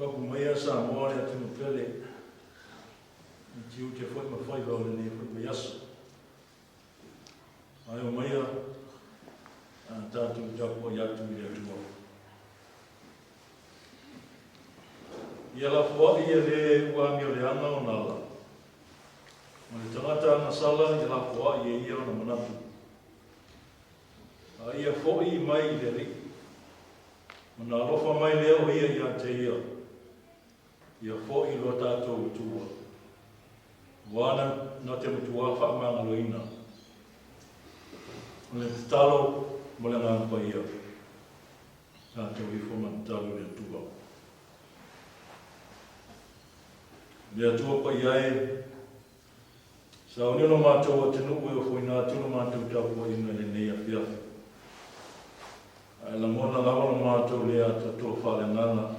Loku mai asa moa le atu pele. Tiu te foi ma foi va le ne foi ma yaso. Ai o mai a tatu japo yatu le tua. Ia la foi ia le ua mi le ana o nala. Ma le tangata na sala ia la foi ia o na manatu. Ia foi mai le ri. Mana alofa mai leo ia te ia. Ia foi lo tātou tua. Wana na te mutua wha manga loina. Le talo mo le ngā pa ia. Tātou i foma talo le tua. Le tua pa ia e. Sa o nino mātou a tenu ue o fwoi nā tunu mātou tāpua ina le nei a whiawhi. Ai la mona lawa no mātou lea tātou whale ngana.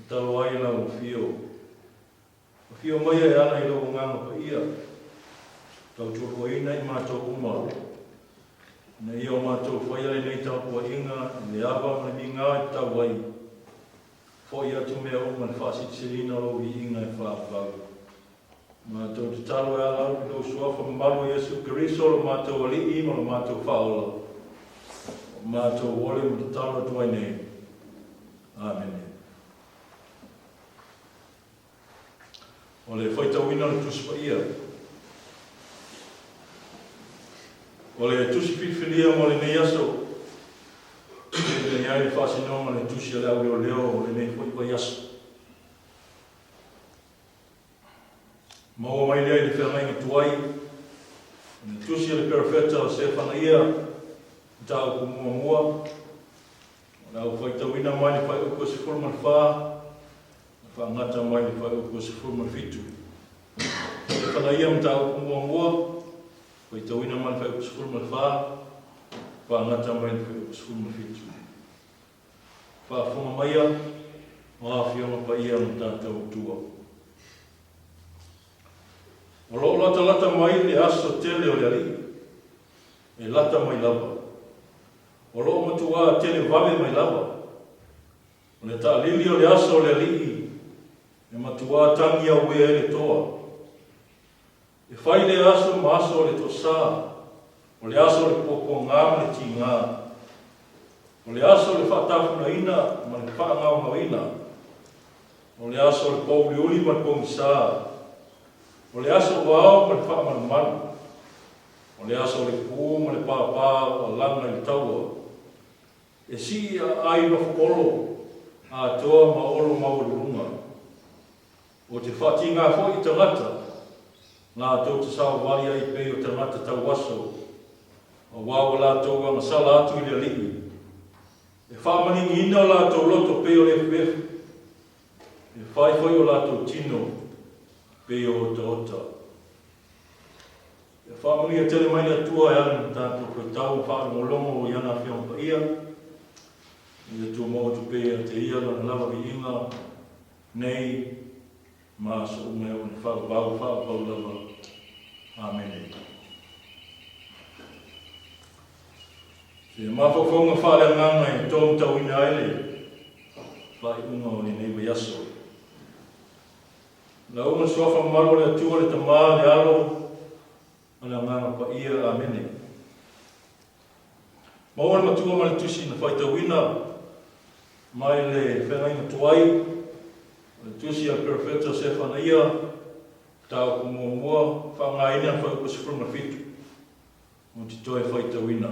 Talo ai la o fio. O fio mai e ana i logo nganga pa ia. Tau tuako ina i mātou umaro. Na ia o mātou whaiare nei tāpua inga, le awa ma ni ngā i tau ai. Fhoi atu mea o man whasitsilina o i inga e whāpau. Mātou te talo e ala o lo suafa malu Yesu Keriso lo mātou ali i ma lo mātou whaola. Mātou wole mo te talo tuai nei. Amen. O le whaitawina le tuspa ia. O le tusi whiwhilia mo le nei aso. Le nei ai whasinonga le tusi a leo leo o le nei whaiwai aso. Maua mai lea i le whengainga tuai. Le tusi a le perafeta o se whana ia. Tau ku mua mua. O le au whaitawina mai le whai uko se fulman whaa. Whangata mai le whai uko se fulman fitu. Le whana ia mtau ku mua mua. Whaitawina mai le whai uko se fulman whaa. Whangata mai le whai uko se fulman fitu. Whaafunga mai a. Whaafionga pa ia no tātou tua. O loo lata mai le aso tele o le ali. E lata mai lava. O loo matua tele vave mai lava. O le ta lili o le aso o le ali. E matua tangi a ue e le toa. E whai le aso ma aso o le tosa. O le aso o le poko ngā ma le ti ngā. O le aso o le whaatafuna ina ma le whaangau ngau ina. O le aso o le pouli uli ma le pongisā. O le aso wao ma le whaamanu manu. O le aso o le pū ma le pāpā o langa i taua. E si ai no whakolo a toa ma olo maurunga. O te whati ngā fo i tangata. Nā tō te sao wali ai pei o tangata tau aso. O wāwa la tō wanga sala atu i le lihi. E whaamaningi ina o la tō loto pei o le FF. E whai foi o la tō tino. Pei o ota ota. E whaamuni a tele mai atua e ana tātou koe tau whaamolongo o iana whiong pa ia. I atua mo tu pei a te ia lana lava vi inga. Nei, maa so ume o ni whaabau lava. Amen. Se mawhawhonga whaare nganga i tōm tau ina aile. Whai unga o ni neiwa yaso. La uma sofa malu le atua le tamā le alo ala nganga pa ia amene. Maua le matua ma le tusi na whaitawina mai le whengainga tuai. Le tusi a perfecta se whana ia tau ku mua mua whangaina whai uko se fruma fitu. O ti toi whaitawina.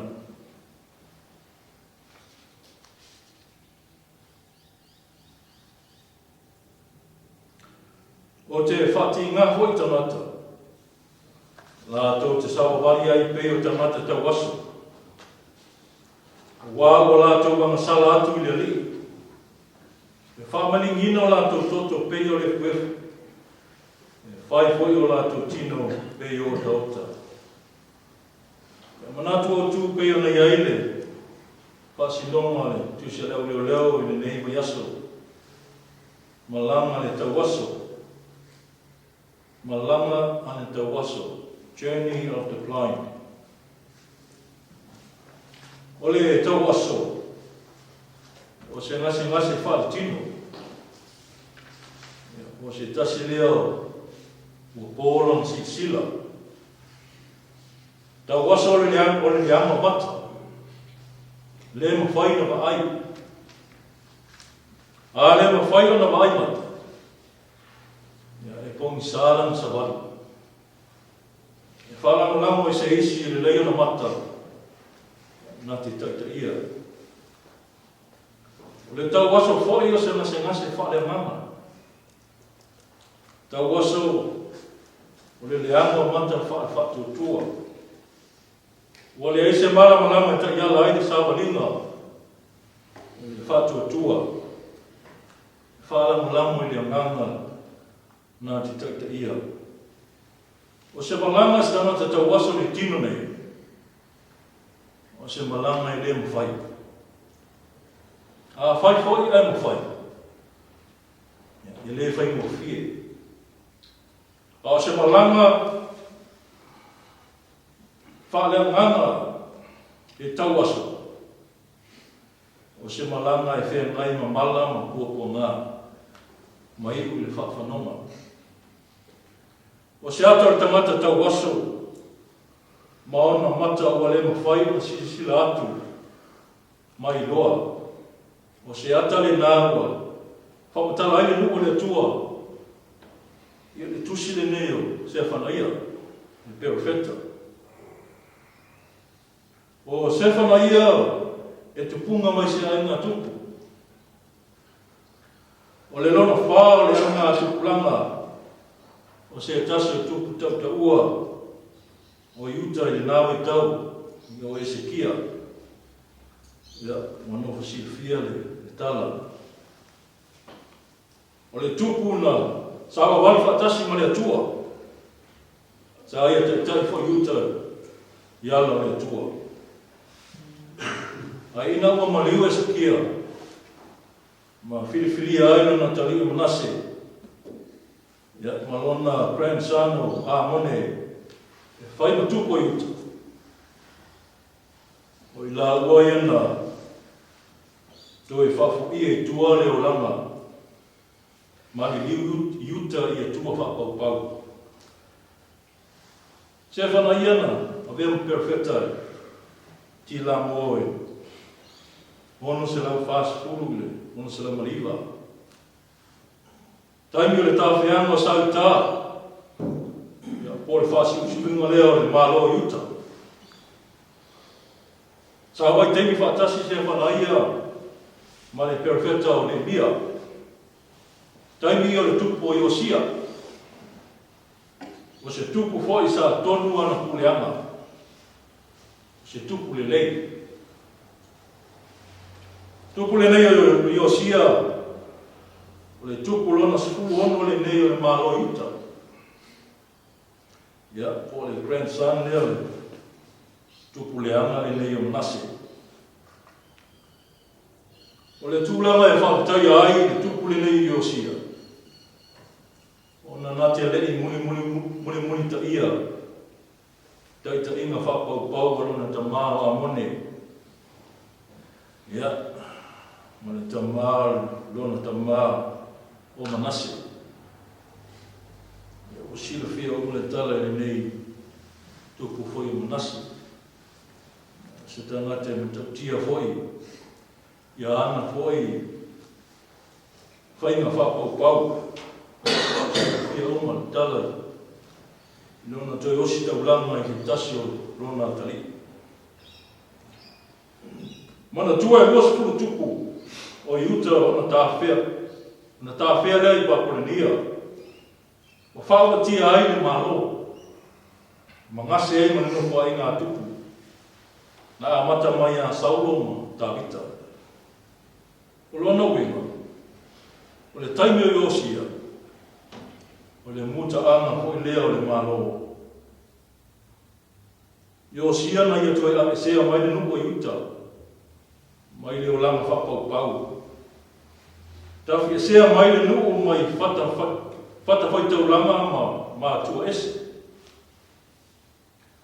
O te whati ngā hoi tamata. La tō te sawa wari ai pei o tamata tau aso. Wā o la tō wanga sala atu i le li. E whamani ngino la tō toto pei o le kuefu. E whai foi o la tō tino pei o taota. E manatu o tū pei o nei aile. Whasinonga le tusia leo leo i le nei mai aso. Malanga le tau aso. Malanga ane tau aso. Journey of the Blind. O le tau aso. O se ngase whale tino. o se tasi leo o polo si sila ta waso le anga mata le mo fai na ba ai a le mo fai na ba ai mata ya e pong salan sa wali e fala no lamo e se isi le leo na mata na te ia o le tau waso foi o se na se ngase fa le mama tau waso o le anga mata fa tu tua o le ese mala malama ta ia lai de sabalinga le fa tu tua fala malama le nganga na te ia o se malama sta na tau waso le tino nei o se malama le mo fai a fai foi e mo fai e le fai mo fie o se malama fale nganga e tau waso o se malanga e whea ngai ma mala ma kua ngā ma iku le whawhanonga o se atar tangata tau waso ma ona mata o le ma whai o sila atu mai loa o se atale nāua whapatala aile nuko le tua i le tusi le neo se whanaia le perfecta o se whanaia e tupunga mai se ainga tupu o le lona whaa le anga tupulanga o se taso tupu tau ta ua o iuta i le nawe tau i o Esekia ia manofo silfia le tala o le tupu na sawa wali whaatasi ma le atua sa ia te tai fo iuta i ala le atua a ina ua maliu Esekia ma filifilia aina na tali o Manase ia malona grandson o Amone e whai ma tupo iuta o i la ua iana to e whafu ia i tua leo langa ma li liu iuta i a tua whapau pau se whana iana a vea perfecta ti la moe ono se lau fast food ono se lau mariva taimi o le tawhianga o sau tā ia po le fasi usuinga leo le malo iuta sa wai teimi whaatasi se whana ia ma le perfecta o le bia taimi o le tupu o Iosia o se tupu foi sa tonu ana puleanga o se tupu le lei tupu le nei o Iosia o le tupu lona sepulu ono le nei o le malo iuta ia po le grandson lea le tupu leanga le nei o Manase o le tūlanga e whakatai ai le tupu le nei o Iosia o na nate lei muni ta ia tai ta inga whakapau pau o na ta maa a mone ia ma le ta maa lona ta maa o Manase ia o sila whia o le tala le nei tupu foi o Manase se tangate me tautia foi ia ana foi whainga whapau pau ia oma tala nona toi osi tau langa i ki tasi o rona tali mana tua e mosa pulu tupu o iuta o na tāwhea lea i Papolenia o whaua tia ai le malo mangase ai mani nopo ai ngā tupu na amata mai a Saulo ma Tavita o lona uinga o le taimi o Iosia o le muta anga hoi lea o le malo Iosia na ia toi la esea mai le nuko iuta mai le o langa whapau pau tafi esea mai le nuko mai fata whai tau langa ma tua ese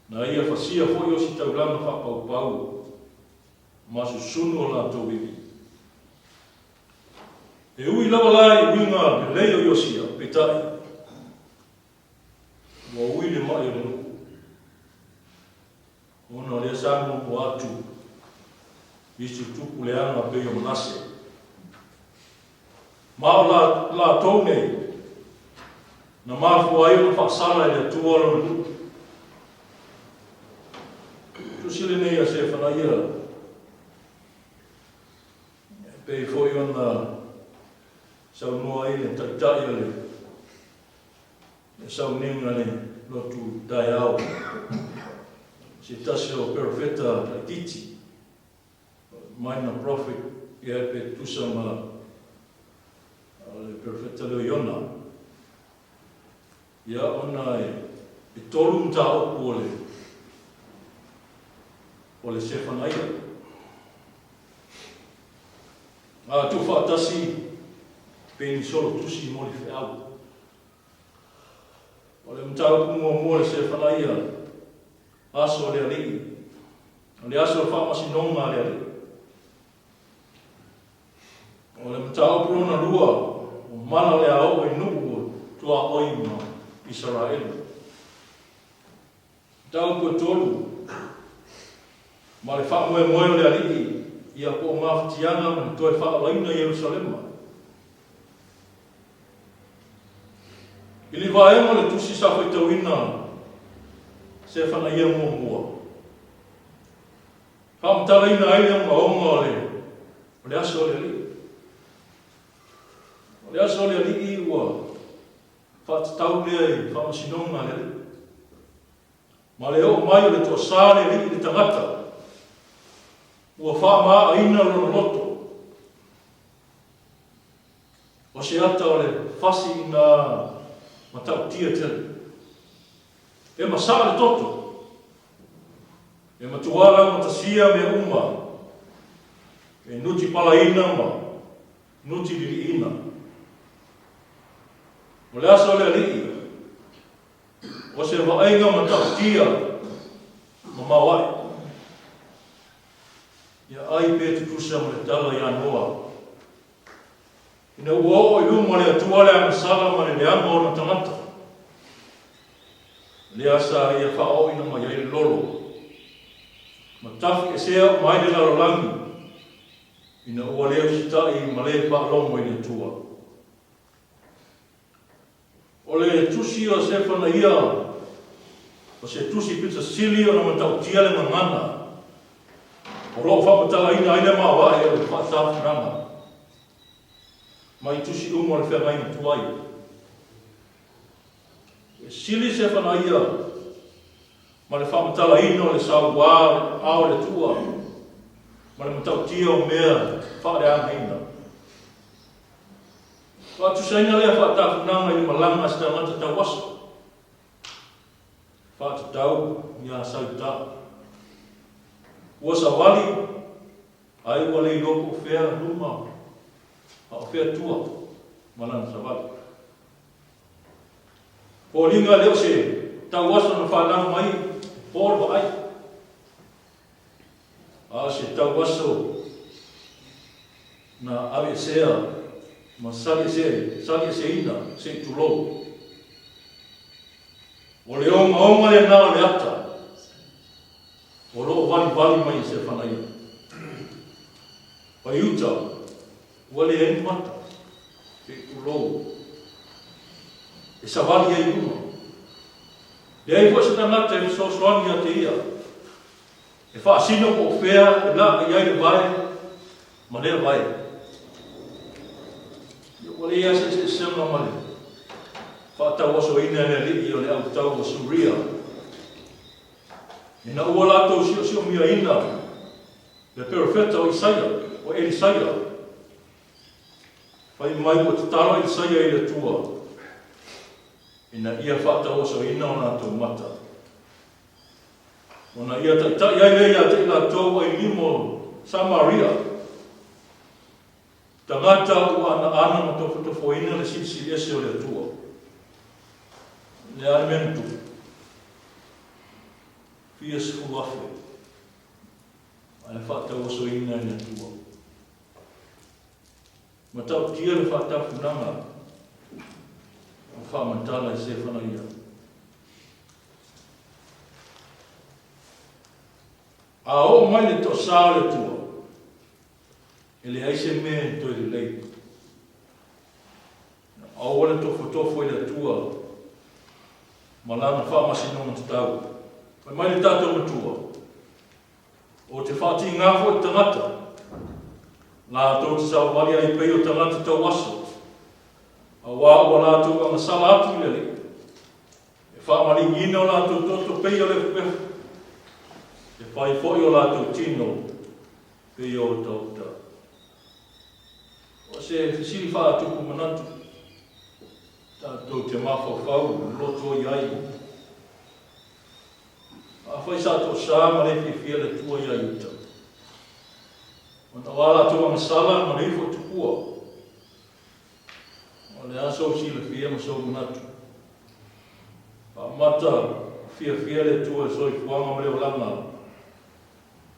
na ia whasia hoi o si tau langa whapau pau ma susunu o la tau iwi E ui lava lai winga le leo yosia petai. Wa ui le mai le nuku. Ona le sangu po atu. Isi tuku le anga pe o manase. Mao la tone. Na mafu ai o whaasala e le tuara le nuku. Tusile nei a se whanaia. Pei foi ona sau noa i le taitai o le sau ninga le lotu dai au. Se tasi o perfeta titi. Minor prophet i pe tusama le perfeta leo iona. Ia ona e tolu mta opu o le se whanaia. Tu whaatasi peni solo tusi mo le whiau. O le mtau kumua le se whanaia aso le alii. O le aso le whamasi nonga le alii. O le mtau prona lua o mana le ao e nuku tua oima Israel. Tau kua tolu ma le whamoe moe o le alii. Ia po mafutianga man toi whaalaina Yerusalema. Ili vaema le tusi sa whai tauina se whanaia mua. Whamtalaina aile ma onga o le aso o le ali. O le aso o le ali i ua whatatau lea i whamasinonga le ali. Ma le o mai o le toa sa le ali i le tangata. Ua whaama aina lona loto. O se ata o le whasi na matau tia tele. E masaa le toto. E matuara matasia me uma. E nuti palaina ma. Nuti liliina. O le asa o le alii. O se vaenga matau tia. Ma mawai. Ia ai pe te kusa mo le tala ia noa. Ina ua o i luma le atua le angasala ma le leanga o na tangata. Le asa ia whao ina ma iai lolo. Ma tafi e sea mai le lalolangi. Ina ua leo sitai ma le whaalongo i le tua. O le tusi o se whana ia. O se tusi pizza sili o na matau tia le ngangana. O roa whapatala ina aina mawa e o whaatafu ranga. Mai tusi umo le whengai tuai. E sili se whanaia. Ma le whapatala ina o le sauwa ao le tua. Ma le matau tia o mea whaare anga ina. Whaatusaina lea whaatafu ranga i malanga sta ngata tau waso. Whaatatau ia sautau. Ua sa wali, ai ua lei loko whea luma, a whea tua, malana sa wali. O linga leo se, tau wasa na whanau mai, pōr wa ai. A se tau waso, na awe sea, ma sali se ina, se tulou. O le onga le nao le ata. O loo wali mai se whanaia. Pai uta, wale eni mata, se kulou. E sa wali ai uma. Le ai fwa se tangata e so soani a te ia. E wha asino po whea, e la i ai le vai, ma lea vai. Wale ia se sema male. Wha tau aso ina e li i o le au tau o Suria. Ina ua lato sio mia ina. Le perfeta o Isaia, o Elisaia. Pai mai o te tala Isaia i le tua. Ina ia whata oso ina o nā tau mata. Ona ia tai ai leia te ila tau ai limo Samaria. Tangata ua ana ma tau whatafoina le sisi ese o le tua. Le alimentu. Fias fulafe. Ai whata oso ina i le tua. Matau tia le whatafunanga. Whamantala I se whanaia. A o mai le to sa le tua. Ele aise me to le lei. A o le tofo I le tua. Malana whamasino te tau. Mai le tātou matua. O te whati ngāfo I tangata. Nā tō te sawari ai pei o tangata tau aso. A wā ua lātou anga sala atu I le. E whamari ngina o lātou toto pei o le pefu. E pai foi o lātou tino pei o tauta. O se siri whātuku manatu. Tātou te mawhawhau, loto I ai. A whai sātou sā ma le whiwhia le tua I ai uta. O ta wāla tō anga sala ma rifo tukua. O le aso si le whia ma sō manatu. Pa mata whiwhia le tua soi fuanga ma leo langa.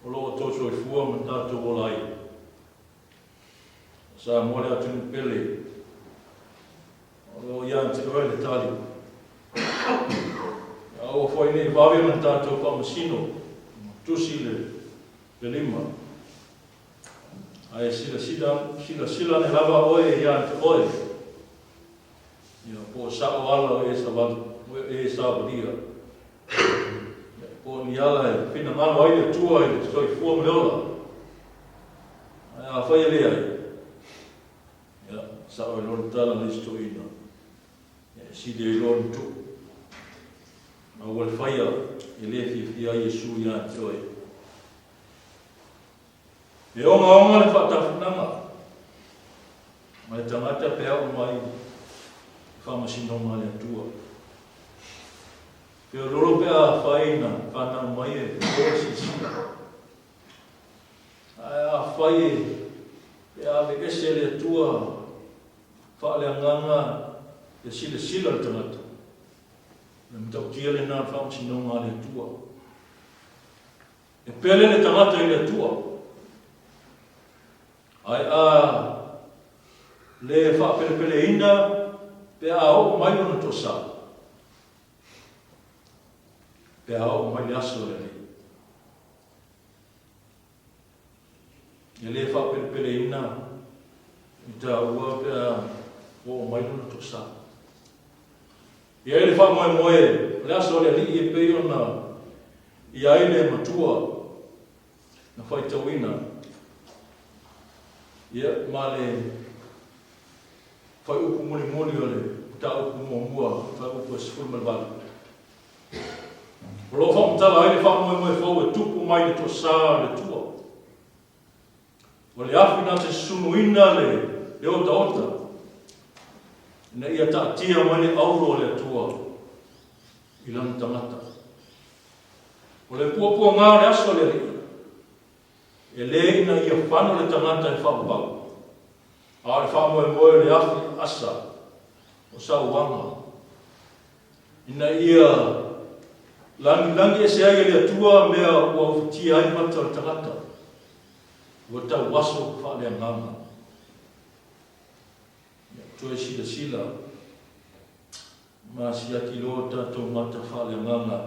O loo tō soi fua ma tātou o lai. Sa mole atunu pele. O loo ian te koe le tali. O foi nei wawe man tātou pa masino. Tusi le lima. Ai sila ne lava oe ian te oe. Ia po sa o ala e sa wali. E sa wadia. Po ni ala e pina mano ai le tua e soi fua me ola. Ai a whai le ai. Ia sa o e lor tala listo ina. Ia si de lor tu. A wale whaia e le whiwhia Iesu ia te oe. E onga le whatafunanga. Mai tangata pēa o mai whamasinonga le atua. Pēo loro pēa whaina whanau mai e pēa sisina. A whai pēa me ese le atua whaale anganga e sila le tangata. Le mtau tia le nā whaamasinonga le atua. E pēle le tangata I le atua. Ai le whaapele ina pe a o mai ona to sa. Pe a o mai le aso le nei. E le whaapele ina I ta ua pe a o mai ona to sa. I ai le whamoe le aso le li e pei ona I ai le matua na whai tauina. Ia ma le whai upu moni o le ta upu mua, whai upu e sifuri malwala. O lo whamtala ai le whamoe whau e tupu mai le to sa le tua. O le afi na te sunuina le ota. Na ia ta tia mai le auro le tua I lana tangata. O le puapua ngā le aso le ri. E le ina ia whano le tangata e whapapau. A le whamoe le afi asa o sauwanga. Ina ia langi e se ai le atua mea ua utia ai mata le tangata. Ua tau waso wha le nganga. Toe sila. Ma si aki lo tatou mata wha le nganga.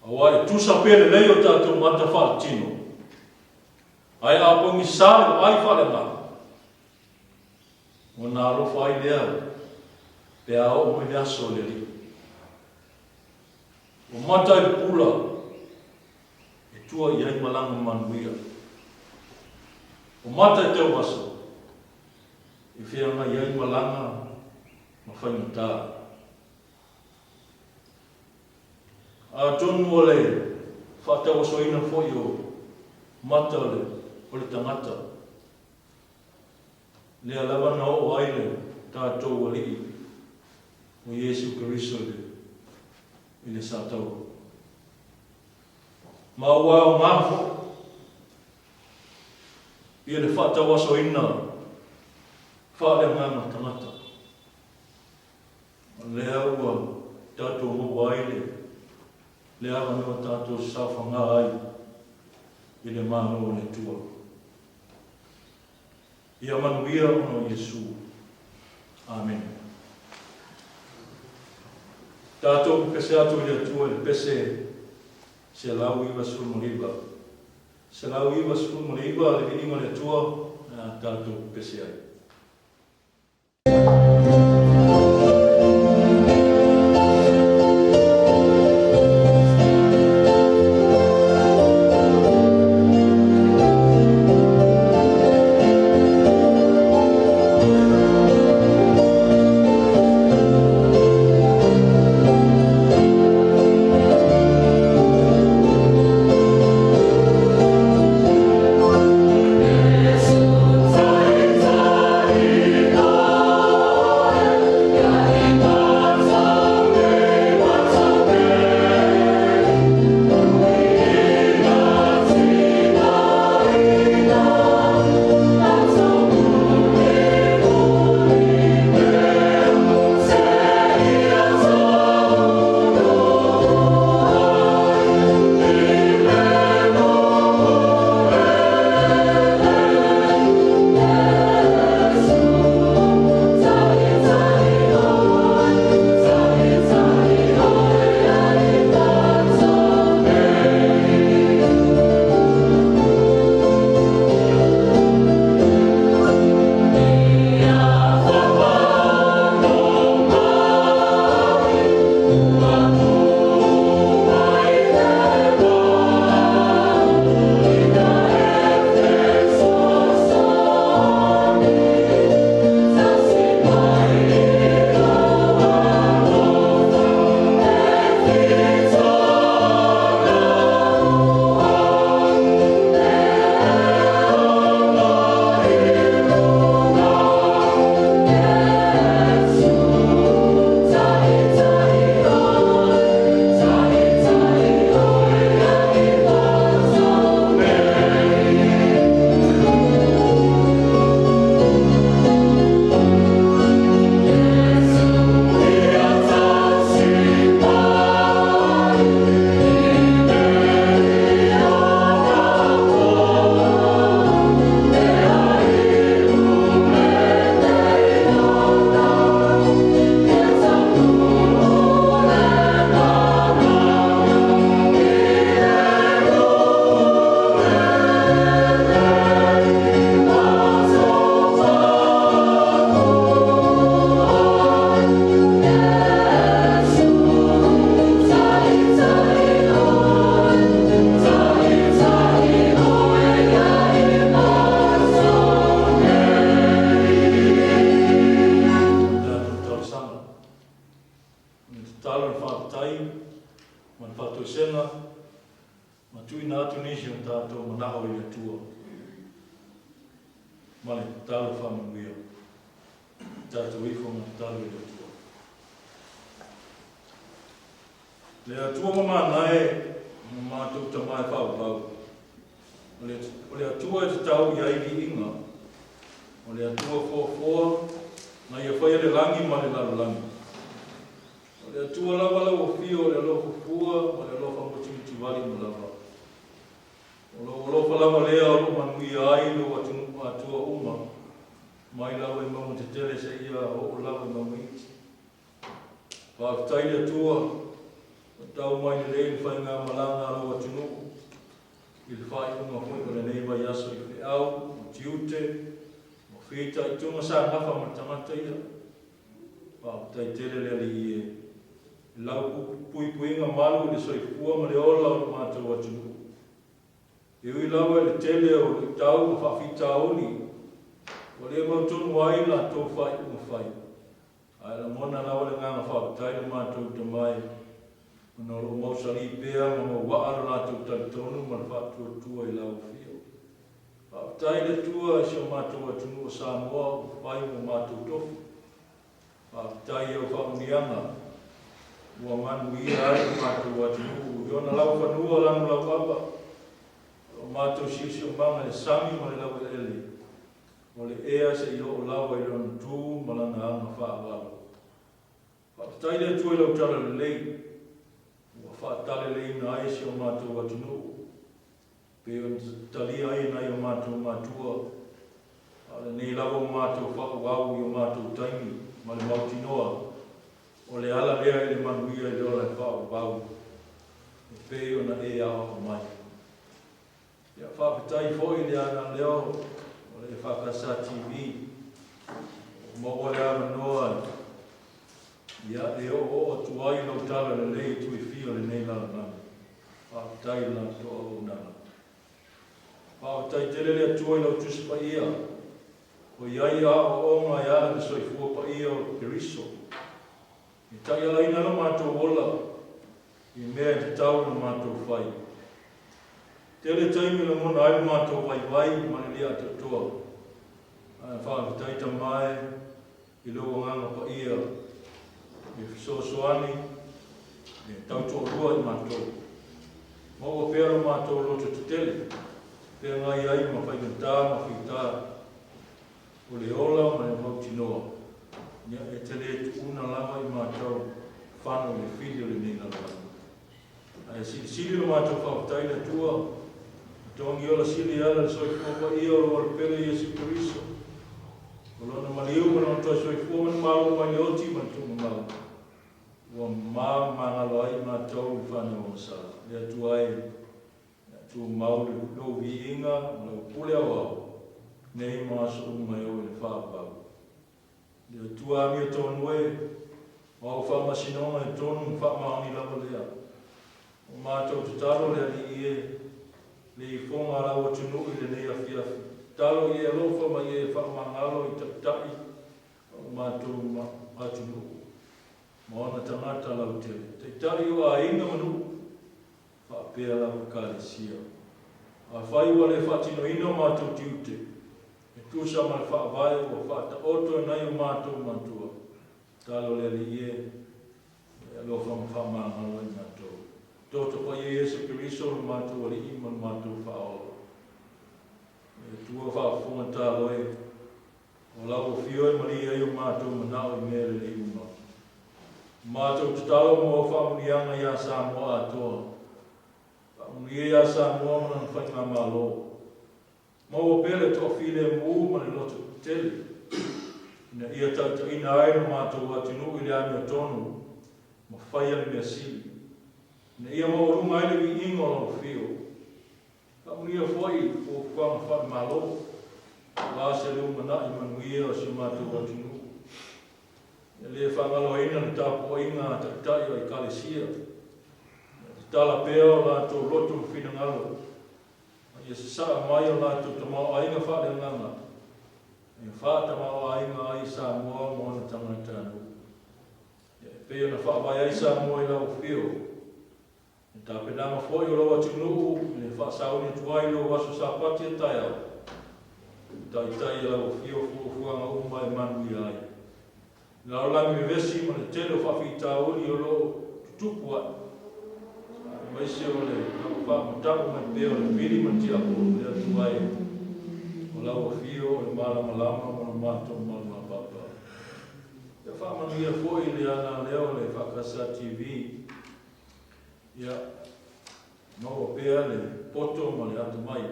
Awa e tusa pele lei o tatou mata wha tino. Ai a pongi sāle ai wha le nganga. O nā rofa ai lea. Pe a o mai le aso le ri. O mata e pula. E tua I ai malanga manuia. O mata e teo waso. I whianga I ai malanga ma whainata. A tonu o le whatawa soina foi o mata o le tangata. Le alawa na o aile tātou wali o Iesu Keriso I le sātau. Ma ua o ngāwho I le whatawa soina whaale ngāma tangata. Lea ua tātou mo aile. Lea ua tātou sāwhanga ai I le māho o le tua. Ia manuia ono Iesu. Amen. Tātou pese atu i atua i pese se lau iwa sulmuriba. Se lau iwa sulmuriba le ingo le atua tātou pese ai. Le atua mama nae mātou tamai whau. O le atua e te tau i airi inga. O le atua fōfōa na ia whaia le langi ma le larulangi. O le atua lawa lau o fio o le alofa fua ma le alofa motimiti wali mo lava. O lofa lava lea o lo manui ai lo atua uma. Mai lawa i mamu te tele se ia o lawa i mamu iti. Whaafitai le atua tau mai le rei whai ngā malanga alo atunuku. I le whai unga hui o le neiva i aso i le au, o tiute, o whita i tunga sa hawha ma tamata ia. Tai tere le ali i lau pui puinga malu le soi fua ma le ola o le mātou atunuku. I ui lau e le tele o le tau ma whawhita oni. O le mautonu wai la tō whai unga whai. Ai la mona lau le nganga whakatai le mātou tamai. Ono lo mausari pea ma waaro nātou talitonu ma whātua tua i lau whio. Whaatai le tua i sio mātou atunu o Samoa o whai mo mātou tofu. Whaatai au whaunianga ua manu i ai mātou atunu. Iona lau whanua lanu lau papa. O mātou sio manga le sami ma le lau ele. O le ea se i o lau i lonu tū ma lana anga whaawalo. Whaatai le tua i lau tala le lei. Whaatale le ina ai si o mātou atunu. Pe o tali ai nai o mātou mātua. Ale nei lava mātou whakawau i o mātou taimi, ma le mauti noa, o le ala lea i le manuia i le ola e whakawau, e pei o na e awa o mai. Ia whapetai fōi le ana leo, o le whakasa TV, o maua le ana noa, ia e o tuai lau tala le lei tu i fio le nei lana nana. Whapetai lana toa o nana. Whapetai tele le tuai lau tusipa ia, o iai a o onga i ala le soifua pa ia o Keriso. I tai ala ina no mātou ola, i mea te tau na mātou whai. Tele taimi le mona ai mātou vai ma le lea te toa. Ai whapetai ta mai, i logo nganga pa ia, i fisosoani, i tau toa rua i mātou. Maua pēra mātou loto te tele, pēra ngai ai ma whaingatā, ma whitā, o le ola ma le mauti noa. Nia e tele e una lava i mātou whano le whiri o le nina lava. Ai sili no mātou whakatai le tua, tongi ola sili ala le soifua ia o le pele Iesu Keriso. O lona maliu ma non toi soifua man malo mai le oti man tunga mau. Ua mangalo ai mātou i whana o masala. Le atu ai, tu mau le lo vi inga, ma le pule au. Nei maso mai o le whapau. Le tua mi o tonu e, o au whamasinonga e tonu whamaoni lava lea. O mātou te talo lea li ie, le i whonga rau atu nui le nei a fiafi. Talo i e lofa mai e whamangalo i tapitai, o mātou atu nui. Moana tangata lau tele. Te tari o a inga manu, whapea lau kālesia. A whai wa le whatino ino mātou tiute. Tusa ma le whaavai o whaata oto e nei o mātou mātua. Talo le li e, e alofa ma whamangalo i mātou. Toto pa Iesu Keriso o mātou ali ima mātou whaola. E tua whaafunga tālo e, o lau o fio e mari e o mātou manao i mere le uma. Mātou te talo mo o whamunianga i a Samoa atoa. Whamunie i a Samoa mana whainga malo. Mau pele to file mu ma le loto tele. Na ia tata ina ai no mātou atinu i le ame tonu, ma whaia le mea sili. Na ia mau runga ai le vi ingo lau fio. Ka unia fwai o kwanga whai malo, la se leu mana i manuia o si mātou atinu. Ia le whangalo ina le tapo inga takitai o i kalesia. Tala pēo la tō loto whina ngalo. Ia se saa mai o lātou ta mau ainga whaare nganga. Ia whaata mau ainga ai Samoa moana tangatanu. Ia pēo na whaavai ai Samoa i lau whio. Ia tā penama fwoi o loa tunuu, ia whaasauni tuai lo waso sāpati e tai au. Tai tai lau whio fuanga umai manu i ai. Lau langi me vesi ma le telo whawhi tāuri o lo tutupua. Maisi o le whaamataku mai pēo le piri ma tia ko le atuai. O lau a whio o le malama lama o le mātou malama papa. Ia whaamanuia fwoi le ana leo le Whakasa TV. Ia maua pēa le poto ma le atu mai.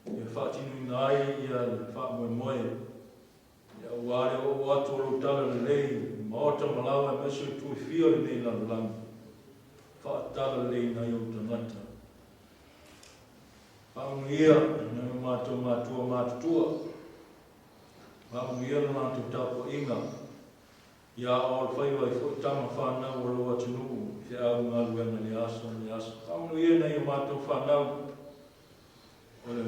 Ia whaatinu ina ai ia le whaamoe moe. Ia uare o atu o tala le lei. Maota malawa e meso i tui whio le nei lanulangi. Whaatala lei na iau tangata. Whaungia na mātou mātua mātutua. Whaungia na mātou tāpo inga. Ia o whaiwa i tama whanau o loa tunu. Te au ngā luenga ni aso. Whaungia na iau mātou whanau. O le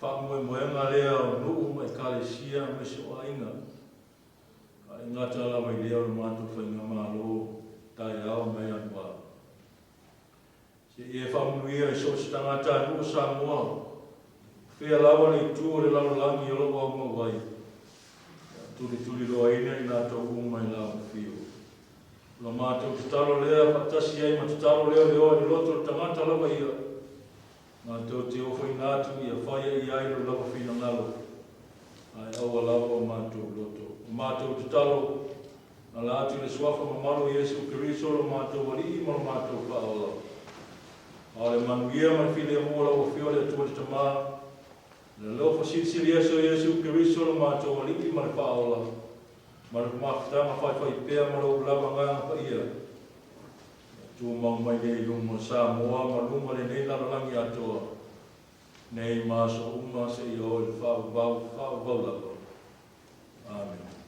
whaungoe moenga lea o nuu mai kalesia mese o inga. Ai ngata lawa i lea o mātou whainga mālo. Tai au mai anua. E whamuia i so se tangata nua Samoa. Whea lawa nei tū o le lalolangi o loa au mawai. Tuli loa ina i nā tau umai lau whio. Lo mātou te taro lea, whatasi ai ma te taro lea leo i loto le tangata lawa ia. Mātou te ofo i nātu ia whaia i ai lo lawa whina ngalo. Ai aua lawa o mātou loto. Mātou te taro na lātu le swafa ma malo Iesu Keriso lo mātou wali i ma lo mātou whaola. Ale manuia man file mola o fiore tu le tama Le leo fasili Yesu Kiristo lo mātou aliki ma le whaola. Ma le mafutanga whai pēr ma lo lava nganga pa ia. Tu mau mai le lumo Samoa ma luma le nei lalalangi atoa. Nei maso uma se i o il whau lava. Amen.